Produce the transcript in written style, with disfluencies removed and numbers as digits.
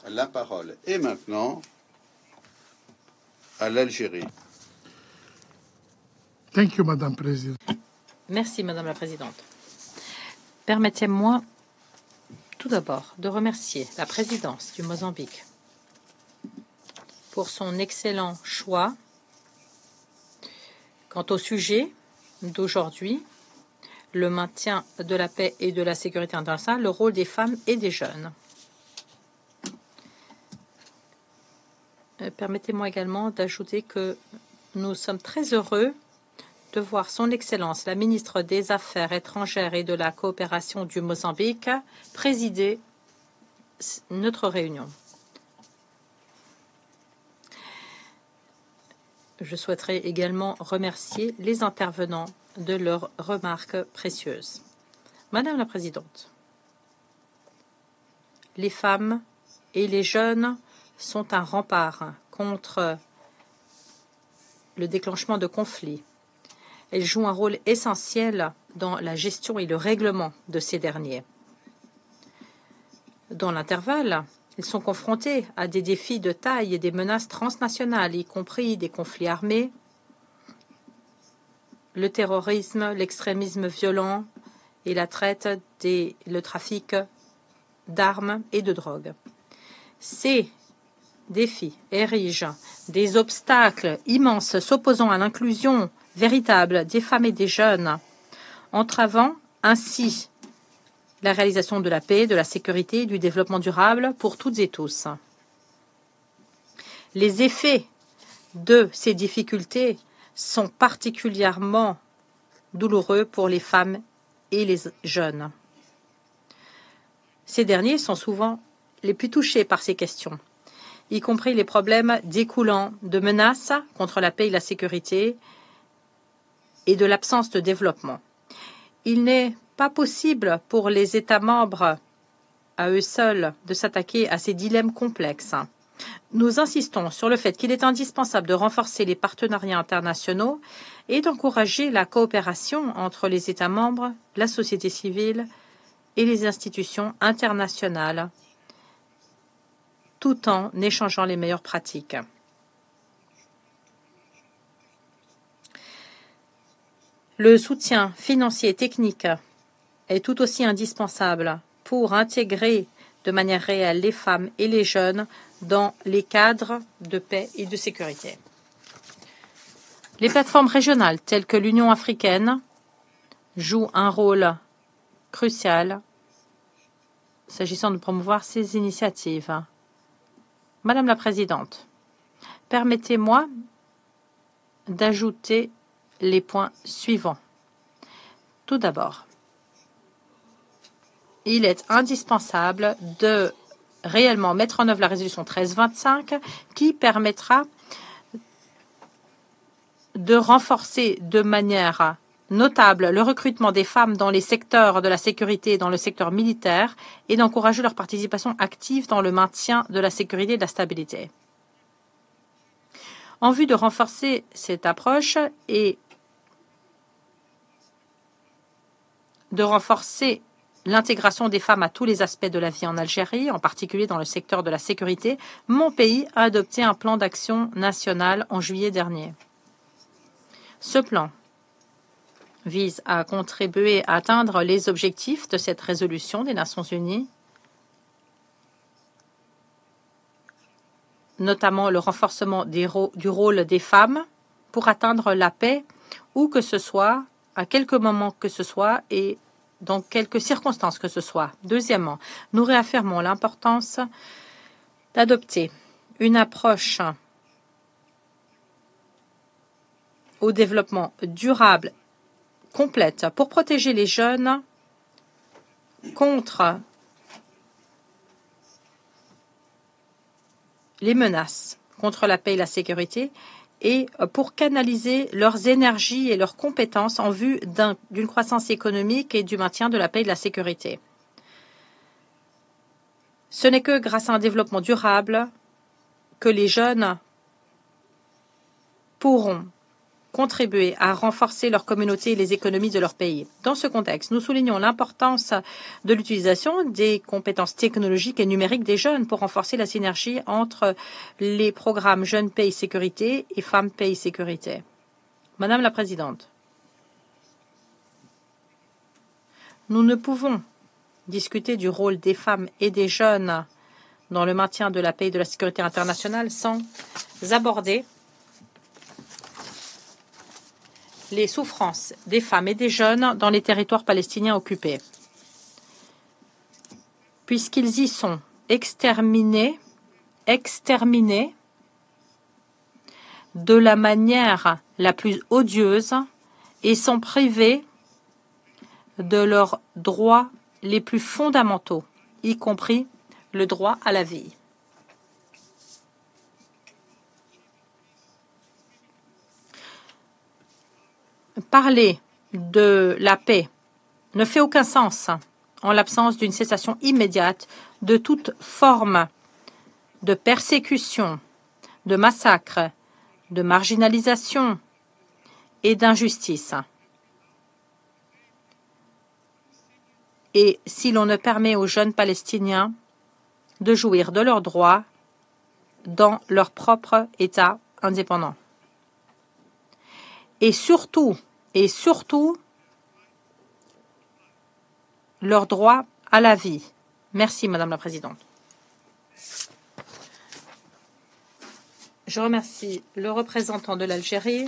La parole est maintenant à l'Algérie. Thank you, Madame President. Merci, Madame la Présidente. Permettez-moi tout d'abord de remercier la présidence du Mozambique pour son excellent choix quant au sujet d'aujourd'hui, le maintien de la paix et de la sécurité internationale, le rôle des femmes et des jeunes. Permettez-moi également d'ajouter que nous sommes très heureux de voir son Excellence, la ministre des Affaires étrangères et de la coopération du Mozambique, présider notre réunion. Je souhaiterais également remercier les intervenants de leurs remarques précieuses. Madame la Présidente, les femmes et les jeunes sont un rempart contre le déclenchement de conflits. Elles jouent un rôle essentiel dans la gestion et le règlement de ces derniers. Dans l'intervalle, ils sont confrontés à des défis de taille et des menaces transnationales, y compris des conflits armés, le terrorisme, l'extrémisme violent et la traite le trafic d'armes et de drogue. Ces défis érigent des obstacles immenses s'opposant à l'inclusion véritable des femmes et des jeunes, entravant ainsi la réalisation de la paix, de la sécurité et du développement durable pour toutes et tous. Les effets de ces difficultés sont particulièrement douloureux pour les femmes et les jeunes. Ces derniers sont souvent les plus touchés par ces questions, y compris les problèmes découlant de menaces contre la paix et la sécurité et de l'absence de développement. Il n'est pas possible pour les États membres à eux seuls de s'attaquer à ces dilemmes complexes. Nous insistons sur le fait qu'il est indispensable de renforcer les partenariats internationaux et d'encourager la coopération entre les États membres, la société civile et les institutions internationales, tout en échangeant les meilleures pratiques. Le soutien financier et technique est tout aussi indispensable pour intégrer de manière réelle les femmes et les jeunes dans les cadres de paix et de sécurité. Les plateformes régionales telles que l'Union africaine jouent un rôle crucial s'agissant de promouvoir ces initiatives. Madame la Présidente, permettez-moi d'ajouter les points suivants. Tout d'abord, il est indispensable de réellement mettre en œuvre la résolution 1325 qui permettra de renforcer de manière notable le recrutement des femmes dans les secteurs de la sécurité et dans le secteur militaire et d'encourager leur participation active dans le maintien de la sécurité et de la stabilité. En vue de renforcer cette approche et de renforcer l'intégration des femmes à tous les aspects de la vie en Algérie, en particulier dans le secteur de la sécurité, mon pays a adopté un plan d'action national en juillet dernier. Ce plan vise à contribuer à atteindre les objectifs de cette résolution des Nations Unies, notamment le renforcement du rôle des femmes pour atteindre la paix où que ce soit, à quelque moment que ce soit et dans quelques circonstances que ce soit. Deuxièmement, nous réaffirmons l'importance d'adopter une approche au développement durable complète pour protéger les jeunes contre les menaces, contre la paix et la sécurité, et pour canaliser leurs énergies et leurs compétences en vue d'une croissance économique et du maintien de la paix et de la sécurité. Ce n'est que grâce à un développement durable que les jeunes pourront contribuer à renforcer leur communauté et les économies de leur pays. Dans ce contexte, nous soulignons l'importance de l'utilisation des compétences technologiques et numériques des jeunes pour renforcer la synergie entre les programmes Jeunes Pays Sécurité et Femmes Pays Sécurité. Madame la Présidente, nous ne pouvons discuter du rôle des femmes et des jeunes dans le maintien de la paix et de la sécurité internationale sans aborder les souffrances des femmes et des jeunes dans les territoires palestiniens occupés, puisqu'ils y sont exterminés de la manière la plus odieuse et sont privés de leurs droits les plus fondamentaux, y compris le droit à la vie. Parler de la paix ne fait aucun sens en l'absence d'une cessation immédiate de toute forme de persécution, de massacre, de marginalisation et d'injustice. Et si l'on ne permet aux jeunes Palestiniens de jouir de leurs droits dans leur propre État indépendant. Et surtout, leur droit à la vie. Merci, Madame la Présidente. Je remercie le représentant de l'Algérie.